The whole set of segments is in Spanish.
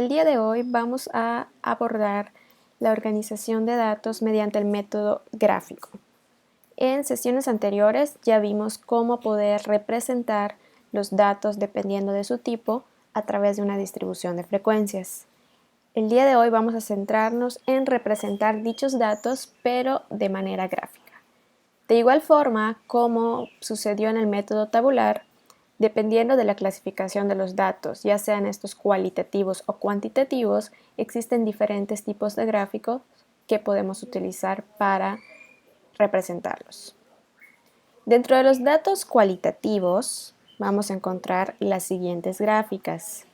El día de hoy vamos a abordar la organización de datos mediante el método gráfico. En sesiones anteriores ya vimos cómo poder representar los datos dependiendo de su tipo a través de una distribución de frecuencias. El día de hoy vamos a centrarnos en representar dichos datos pero de manera gráfica. De igual forma, como sucedió en el método tabular, dependiendo de la clasificación de los datos, ya sean estos cualitativos o cuantitativos, existen diferentes tipos de gráficos que podemos utilizar para representarlos. Dentro de los datos cualitativos vamos a encontrar las siguientes gráficas.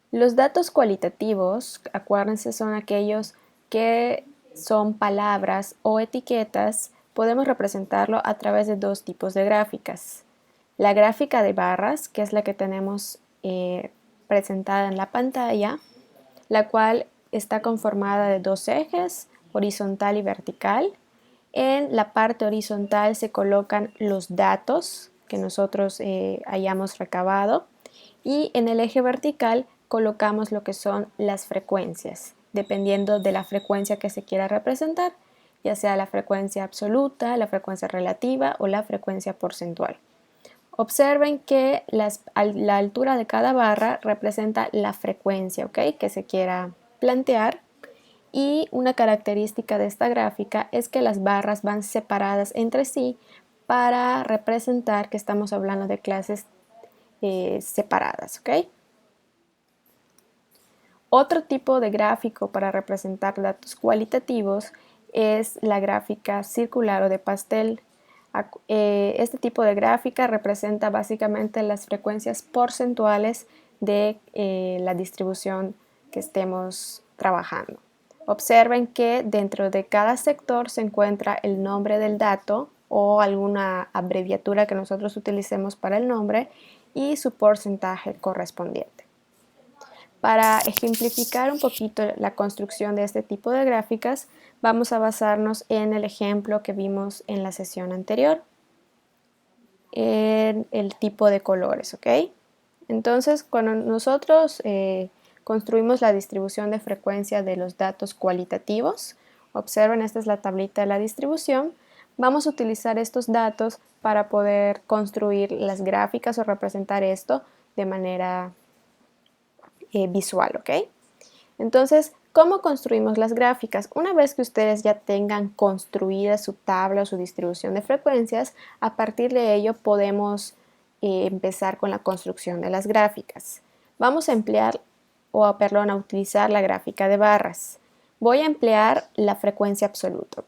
Los datos cualitativos, acuérdense, son aquellos que son palabras o etiquetas. Podemos representarlo a través de dos tipos de gráficas. La gráfica de barras, que es la que tenemos presentada en la pantalla, la cual está conformada de dos ejes, horizontal y vertical. En la parte horizontal se colocan los datos que nosotros hayamos recabado y en el eje vertical colocamos lo que son las frecuencias, dependiendo de la frecuencia que se quiera representar, ya sea la frecuencia absoluta, la frecuencia relativa o la frecuencia porcentual. Observen que la altura de cada barra representa la frecuencia, que se quiera plantear. Y una característica de esta gráfica es que las barras van separadas entre sí para representar que estamos hablando de clases separadas, Otro tipo de gráfico para representar datos cualitativos es la gráfica circular o de pastel. Este tipo de gráfica representa básicamente las frecuencias porcentuales de la distribución que estemos trabajando. Observen que dentro de cada sector se encuentra el nombre del dato o alguna abreviatura que nosotros utilicemos para el nombre y su porcentaje correspondiente. Para ejemplificar un poquito la construcción de este tipo de gráficas, vamos a basarnos en el ejemplo que vimos en la sesión anterior, en el tipo de colores, Entonces, cuando nosotros construimos la distribución de frecuencia de los datos cualitativos, observen, esta es la tablita de la distribución, vamos a utilizar estos datos para poder construir las gráficas o representar esto de manera visual, Entonces, ¿cómo construimos las gráficas? Una vez que ustedes ya tengan construida su tabla o su distribución de frecuencias, a partir de ello podemos empezar con la construcción de las gráficas. Vamos a a utilizar la gráfica de barras. Voy a emplear la frecuencia absoluta,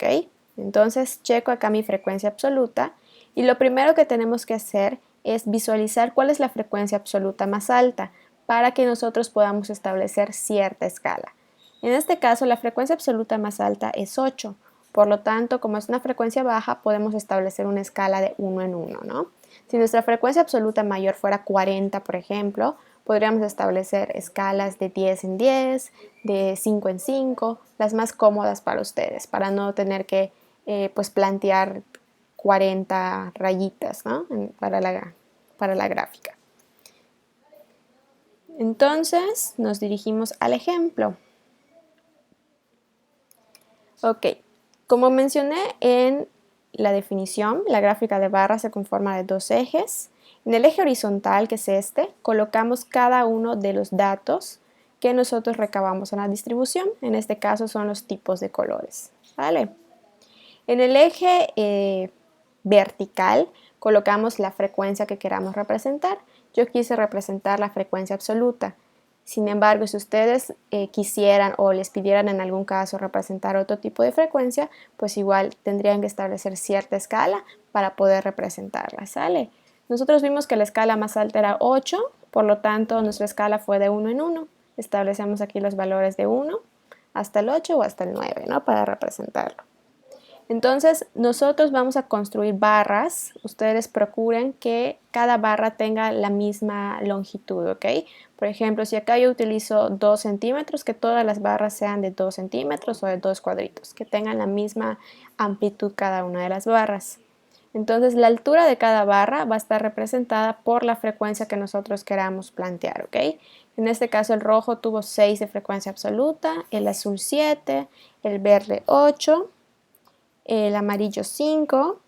Entonces, checo acá mi frecuencia absoluta y lo primero que tenemos que hacer es visualizar cuál es la frecuencia absoluta más alta para que nosotros podamos establecer cierta escala. En este caso, la frecuencia absoluta más alta es 8. Por lo tanto, como es una frecuencia baja, podemos establecer una escala de 1 en 1, ¿no? Si nuestra frecuencia absoluta mayor fuera 40, por ejemplo, podríamos establecer escalas de 10 en 10, de 5 en 5, las más cómodas para ustedes, para no tener que plantear 40 rayitas, ¿no? para la gráfica. Entonces, nos dirigimos al ejemplo. Ok, como mencioné en la definición, la gráfica de barras se conforma de dos ejes. En el eje horizontal, que es este, colocamos cada uno de los datos que nosotros recabamos en la distribución. En este caso son los tipos de colores, ¿vale? En el eje vertical colocamos la frecuencia que queramos representar. Yo quise representar la frecuencia absoluta. Sin embargo, si ustedes quisieran o les pidieran en algún caso representar otro tipo de frecuencia, pues igual tendrían que establecer cierta escala para poder representarla, ¿sale? Nosotros vimos que la escala más alta era 8, por lo tanto nuestra escala fue de 1 en 1. Establecemos aquí los valores de 1 hasta el 8 o hasta el 9, ¿no? Para representarlo. Entonces, nosotros vamos a construir barras. Ustedes procuren que cada barra tenga la misma longitud, Por ejemplo, si acá yo utilizo 2 centímetros, que todas las barras sean de 2 centímetros o de 2 cuadritos, que tengan la misma amplitud cada una de las barras. Entonces la altura de cada barra va a estar representada por la frecuencia que nosotros queramos plantear, ¿ok? En este caso el rojo tuvo 6 de frecuencia absoluta, el azul 7, el verde 8, el amarillo 5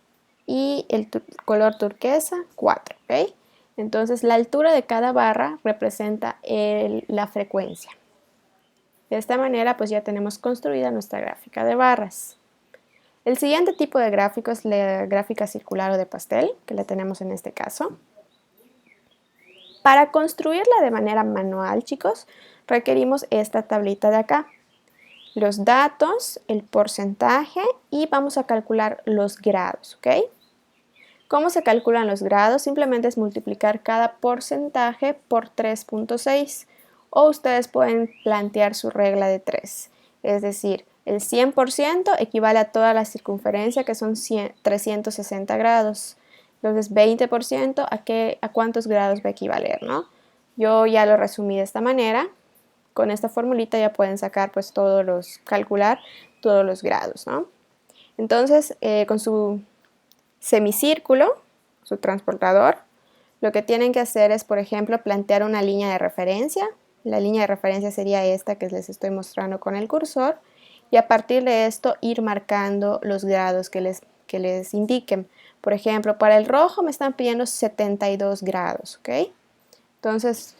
y el color turquesa 4, ¿ok? Entonces la altura de cada barra representa la frecuencia. De esta manera pues ya tenemos construida nuestra gráfica de barras. El siguiente tipo de gráfico es la gráfica circular o de pastel, que la tenemos en este caso. Para construirla de manera manual, chicos, requerimos esta tablita de acá. Los datos, el porcentaje y vamos a calcular los grados, ¿ok? ¿Cómo se calculan los grados? Simplemente es multiplicar cada porcentaje por 3.6 o ustedes pueden plantear su regla de 3, es decir, el 100% equivale a toda la circunferencia, que son 360 grados. Entonces, 20% a cuántos grados va a equivaler, ¿no? Yo ya lo resumí de esta manera. Con esta formulita ya pueden sacar, pues, calcular todos los grados, ¿no? Entonces, con su semicírculo, su transportador, lo que tienen que hacer es, por ejemplo, plantear una línea de referencia. La línea de referencia sería esta que les estoy mostrando con el cursor. Y a partir de esto ir marcando los grados que les indiquen. Por ejemplo, para el rojo me están pidiendo 72 grados, ¿ok? Entonces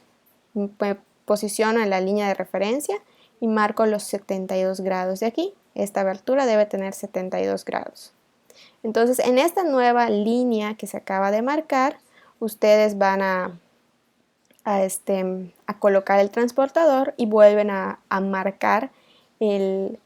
me posiciono en la línea de referencia y marco los 72 grados de aquí. Esta abertura debe tener 72 grados. Entonces en esta nueva línea que se acaba de marcar, ustedes van a colocar el transportador y vuelven a marcar el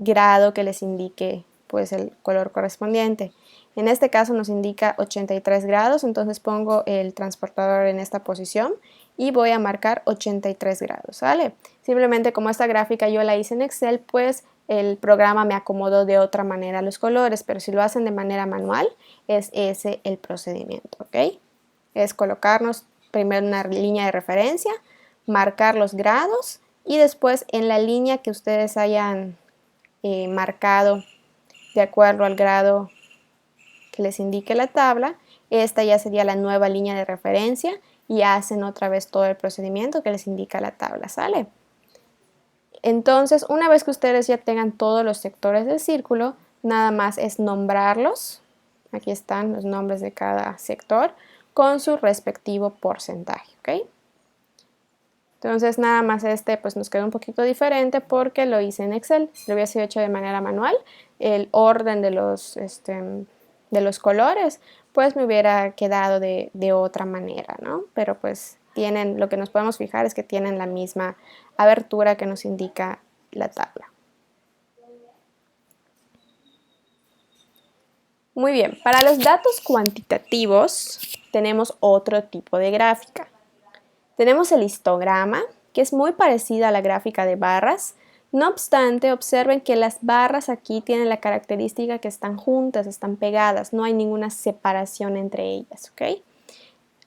grado que les indique pues el color correspondiente. En este caso nos indica 83 grados, entonces pongo el transportador en esta posición y voy a marcar 83 grados, ¿vale? Simplemente como esta gráfica yo la hice en Excel, pues el programa me acomodó de otra manera los colores, pero si lo hacen de manera manual, es ese el procedimiento, ¿ok? Es colocarnos primero una línea de referencia, marcar los grados y después en la línea que ustedes hayan marcado de acuerdo al grado que les indique la tabla, esta ya sería la nueva línea de referencia y hacen otra vez todo el procedimiento que les indica la tabla, ¿sale? Entonces, una vez que ustedes ya tengan todos los sectores del círculo, nada más es nombrarlos. Aquí están los nombres de cada sector con su respectivo porcentaje, ¿ok? Entonces nada más pues nos quedó un poquito diferente porque lo hice en Excel. Si lo hubiese hecho de manera manual, el orden de los colores pues me hubiera quedado de otra manera, ¿no? Pero pues lo que nos podemos fijar es que tienen la misma abertura que nos indica la tabla. Muy bien, para los datos cuantitativos tenemos otro tipo de gráfica. Tenemos el histograma, que es muy parecida a la gráfica de barras. No obstante, observen que las barras aquí tienen la característica que están juntas, están pegadas, no hay ninguna separación entre ellas, ¿ok?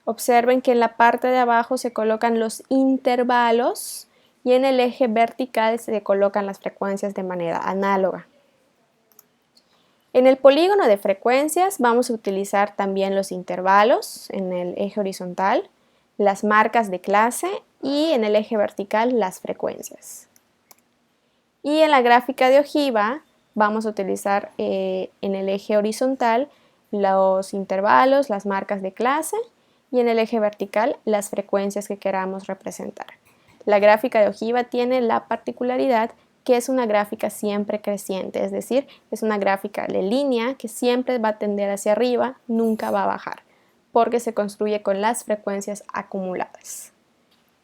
Observen que en la parte de abajo se colocan los intervalos y en el eje vertical se colocan las frecuencias de manera análoga. En el polígono de frecuencias vamos a utilizar también los intervalos en el eje horizontal, las marcas de clase y en el eje vertical las frecuencias. Y en la gráfica de ojiva vamos a utilizar en el eje horizontal los intervalos, las marcas de clase y en el eje vertical las frecuencias que queramos representar. La gráfica de ojiva tiene la particularidad que es una gráfica siempre creciente, es decir, es una gráfica de línea que siempre va a tender hacia arriba, nunca va a bajar, porque se construye con las frecuencias acumuladas.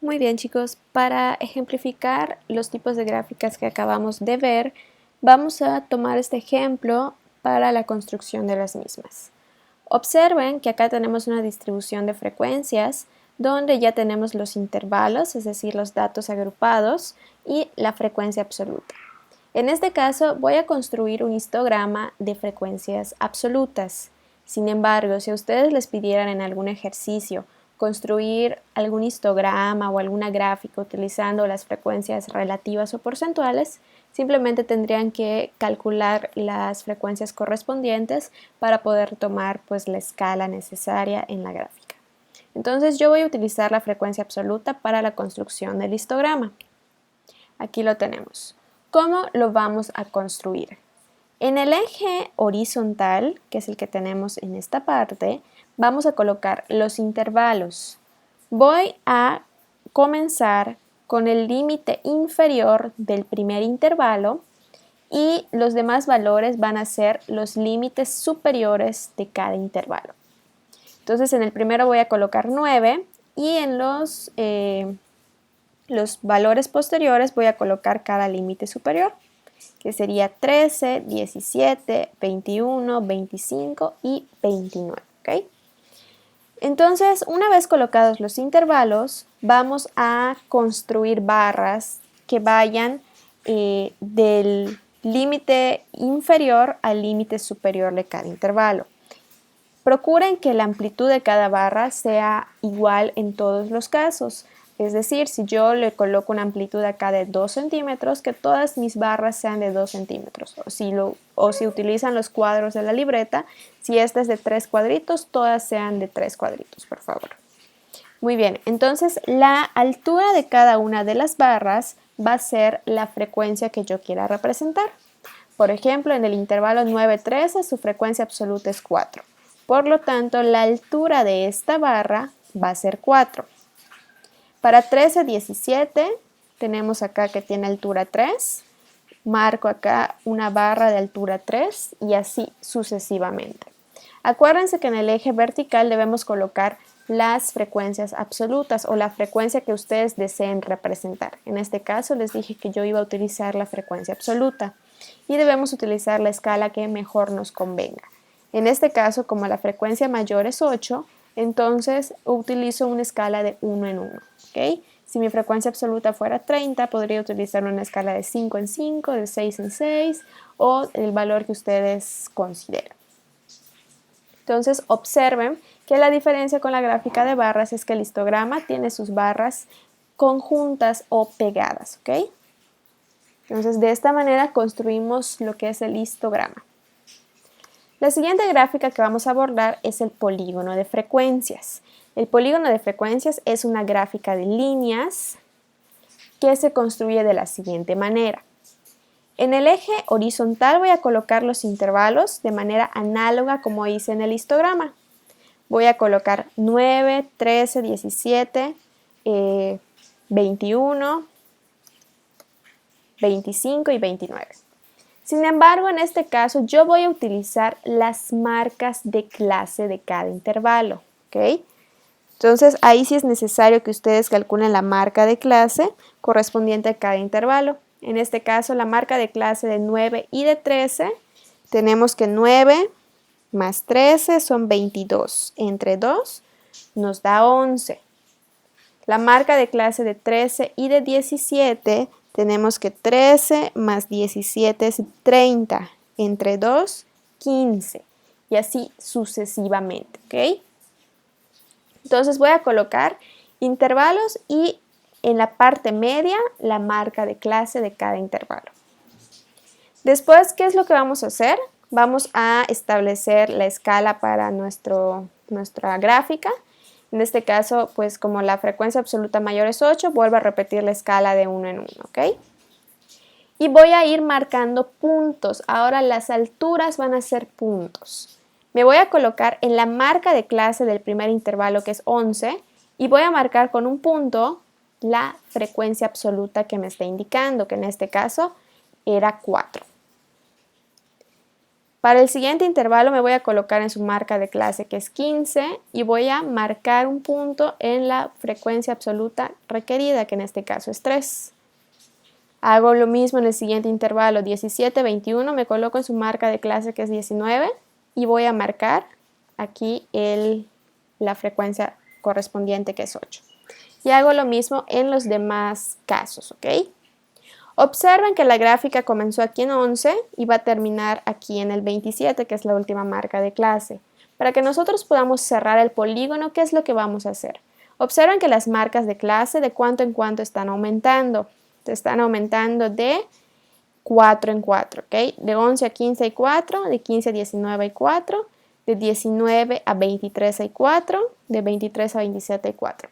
Muy bien, chicos, para ejemplificar los tipos de gráficas que acabamos de ver, vamos a tomar este ejemplo para la construcción de las mismas. Observen que acá tenemos una distribución de frecuencias donde ya tenemos los intervalos, es decir, los datos agrupados y la frecuencia absoluta. En este caso voy a construir un histograma de frecuencias absolutas. Sin embargo, si a ustedes les pidieran en algún ejercicio construir algún histograma o alguna gráfica utilizando las frecuencias relativas o porcentuales, simplemente tendrían que calcular las frecuencias correspondientes para poder tomar pues la escala necesaria en la gráfica. Entonces yo voy a utilizar la frecuencia absoluta para la construcción del histograma. Aquí lo tenemos. ¿Cómo lo vamos a construir? En el eje horizontal, que es el que tenemos en esta parte, vamos a colocar los intervalos. Voy a comenzar con el límite inferior del primer intervalo y los demás valores van a ser los límites superiores de cada intervalo. Entonces en el primero voy a colocar 9 y en los valores posteriores voy a colocar cada límite superior, que sería 13, 17, 21, 25 y 29. ¿Okay? Entonces, una vez colocados los intervalos, vamos a construir barras que vayan del límite inferior al límite superior de cada intervalo. Procuren que la amplitud de cada barra sea igual en todos los casos. Es decir, si yo le coloco una amplitud acá de 2 centímetros, que todas mis barras sean de 2 centímetros. O si utilizan los cuadros de la libreta, si esta es de 3 cuadritos, todas sean de 3 cuadritos, por favor. Muy bien, entonces la altura de cada una de las barras va a ser la frecuencia que yo quiera representar. Por ejemplo, en el intervalo 9-13 su frecuencia absoluta es 4. Por lo tanto, la altura de esta barra va a ser 4. Para 13-17 tenemos acá que tiene altura 3. Marco acá una barra de altura 3 y así sucesivamente. Acuérdense que en el eje vertical debemos colocar las frecuencias absolutas o la frecuencia que ustedes deseen representar. En este caso les dije que yo iba a utilizar la frecuencia absoluta y debemos utilizar la escala que mejor nos convenga. En este caso, como la frecuencia mayor es 8, entonces utilizo una escala de 1 en 1. ¿Okay? Si mi frecuencia absoluta fuera 30, podría utilizar una escala de 5 en 5, de 6 en 6 o el valor que ustedes consideren. Entonces observen que la diferencia con la gráfica de barras es que el histograma tiene sus barras conjuntas o pegadas. ¿Okay? Entonces de esta manera construimos lo que es el histograma. La siguiente gráfica que vamos a abordar es el polígono de frecuencias. El polígono de frecuencias es una gráfica de líneas que se construye de la siguiente manera. En el eje horizontal voy a colocar los intervalos de manera análoga como hice en el histograma. Voy a colocar 9, 13, 17, 21, 25 y 29. Sin embargo, en este caso yo voy a utilizar las marcas de clase de cada intervalo. ¿Okay? Entonces ahí sí es necesario que ustedes calculen la marca de clase correspondiente a cada intervalo. En este caso la marca de clase de 9 y de 13, tenemos que 9 más 13 son 22. Entre 2 nos da 11. La marca de clase de 13 y de 17, tenemos que 13 más 17 es 30. Entre 2, 15. Y así sucesivamente. ¿Ok? Entonces voy a colocar intervalos y en la parte media la marca de clase de cada intervalo. Después, ¿qué es lo que vamos a hacer? Vamos a establecer la escala para nuestra gráfica. En este caso, pues como la frecuencia absoluta mayor es 8, vuelvo a repetir la escala de 1 en 1, ¿ok? Y voy a ir marcando puntos. Ahora las alturas van a ser puntos. Me voy a colocar en la marca de clase del primer intervalo, que es 11, y voy a marcar con un punto la frecuencia absoluta que me está indicando, que en este caso era 4. Para el siguiente intervalo me voy a colocar en su marca de clase, que es 15, y voy a marcar un punto en la frecuencia absoluta requerida, que en este caso es 3. Hago lo mismo en el siguiente intervalo, 17, 21, me coloco en su marca de clase, que es 19, y voy a marcar aquí la frecuencia correspondiente, que es 8. Y hago lo mismo en los demás casos, ¿ok? Observen que la gráfica comenzó aquí en 11 y va a terminar aquí en el 27, que es la última marca de clase. Para que nosotros podamos cerrar el polígono, ¿qué es lo que vamos a hacer? Observen que las marcas de clase de cuánto en cuánto están aumentando. Están aumentando de 4 en 4, ¿ok? De 11 a 15 hay 4, de 15 a 19 hay 4, de 19 a 23 hay 4, de 23 a 27 hay 4.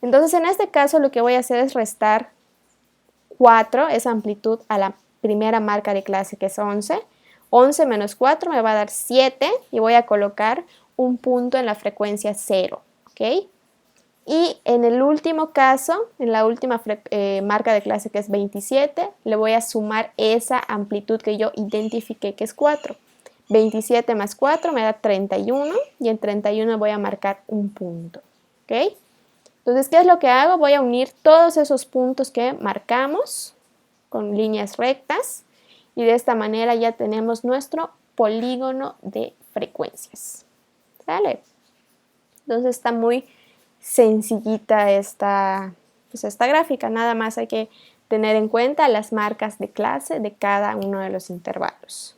Entonces, en este caso lo que voy a hacer es restar 4, esa amplitud, a la primera marca de clase, que es 11. 11 menos 4 me va a dar 7 y voy a colocar un punto en la frecuencia 0, ¿ok? Y en el último caso, en la última marca de clase, que es 27, le voy a sumar esa amplitud que yo identifiqué, que es 4. 27 más 4 me da 31 y en 31 voy a marcar un punto, ¿ok? Entonces, ¿qué es lo que hago? Voy a unir todos esos puntos que marcamos con líneas rectas y de esta manera ya tenemos nuestro polígono de frecuencias. ¿Sale? Entonces está muy sencillita esta gráfica, nada más hay que tener en cuenta las marcas de clase de cada uno de los intervalos.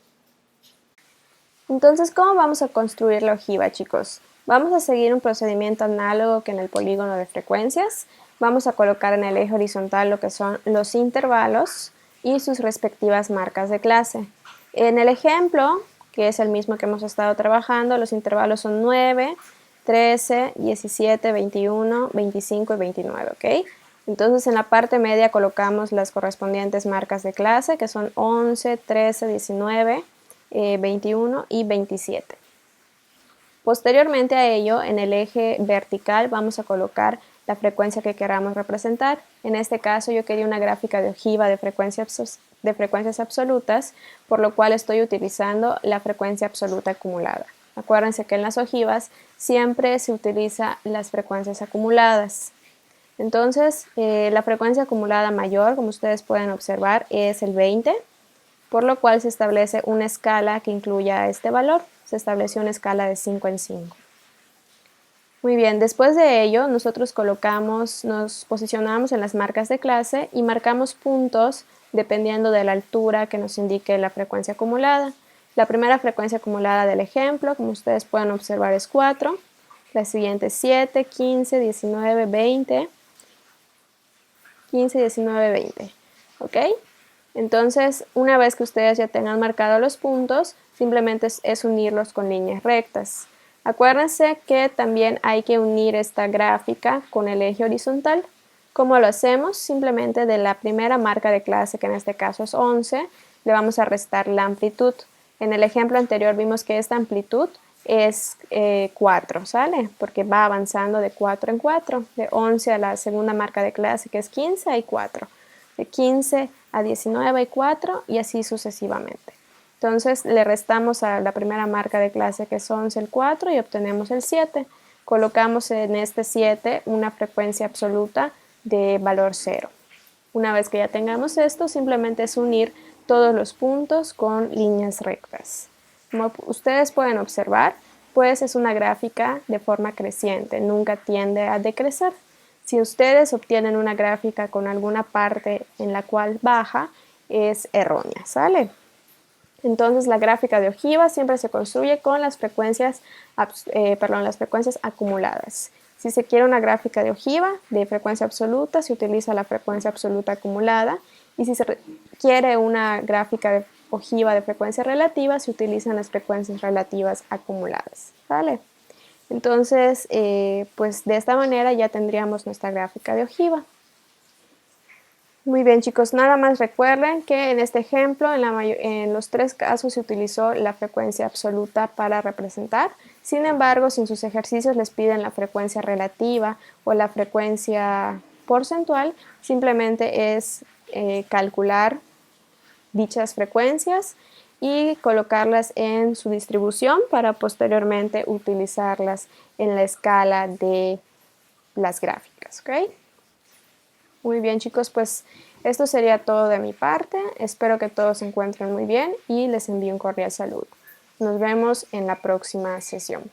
Entonces, ¿cómo vamos a construir la ojiva, chicos? Vamos a seguir un procedimiento análogo que en el polígono de frecuencias. Vamos a colocar en el eje horizontal lo que son los intervalos y sus respectivas marcas de clase. En el ejemplo, que es el mismo que hemos estado trabajando, los intervalos son 9, 13, 17, 21, 25 y 29, ¿ok? Entonces en la parte media colocamos las correspondientes marcas de clase, que son 11, 13, 19, 21 y 27. Posteriormente a ello, en el eje vertical vamos a colocar la frecuencia que queramos representar. En este caso yo quería una gráfica de ojiva de frecuencias absolutas, por lo cual estoy utilizando la frecuencia absoluta acumulada. Acuérdense que en las ojivas siempre se utiliza las frecuencias acumuladas. Entonces, la frecuencia acumulada mayor, como ustedes pueden observar, es el 20, por lo cual se establece una escala que incluya este valor. Se estableció una escala de 5 en 5. Muy bien, después de ello nosotros nos posicionamos en las marcas de clase y marcamos puntos dependiendo de la altura que nos indique la frecuencia acumulada. La primera frecuencia acumulada del ejemplo, como ustedes pueden observar, es 4. La siguiente es 7, 15, 19, 20. 15, 19, 20. ¿Ok? Entonces, una vez que ustedes ya tengan marcado los puntos, simplemente es unirlos con líneas rectas. Acuérdense que también hay que unir esta gráfica con el eje horizontal. ¿Cómo lo hacemos? Simplemente de la primera marca de clase, que en este caso es 11, le vamos a restar la amplitud. En el ejemplo anterior vimos que esta amplitud es 4, ¿sale? Porque va avanzando de 4 en 4. De 11 a la segunda marca de clase, que es 15, hay 4. De 15 a 19 hay 4 y así sucesivamente. Entonces le restamos a la primera marca de clase, que es 11, el 4 y obtenemos el 7. Colocamos en este 7 una frecuencia absoluta de valor 0. Una vez que ya tengamos esto, simplemente es unir todos los puntos con líneas rectas. Como ustedes pueden observar, pues es una gráfica de forma creciente, nunca tiende a decrecer. Si ustedes obtienen una gráfica con alguna parte en la cual baja, es errónea, ¿sale? Entonces la gráfica de ojiva siempre se construye con las frecuencias acumuladas. Si se quiere una gráfica de ojiva de frecuencia absoluta, se utiliza la frecuencia absoluta acumulada, y si se quiere una gráfica de ojiva de frecuencia relativa, se utilizan las frecuencias relativas acumuladas, ¿vale? Entonces, pues de esta manera ya tendríamos nuestra gráfica de ojiva. Muy bien, chicos, nada más recuerden que en este ejemplo, en los 3 casos se utilizó la frecuencia absoluta para representar. Sin embargo, si en sus ejercicios les piden la frecuencia relativa o la frecuencia porcentual, simplemente es calcular dichas frecuencias y colocarlas en su distribución para posteriormente utilizarlas en la escala de las gráficas, ¿ok? Muy bien, chicos, pues esto sería todo de mi parte. Espero que todos se encuentren muy bien y les envío un cordial saludo. Nos vemos en la próxima sesión.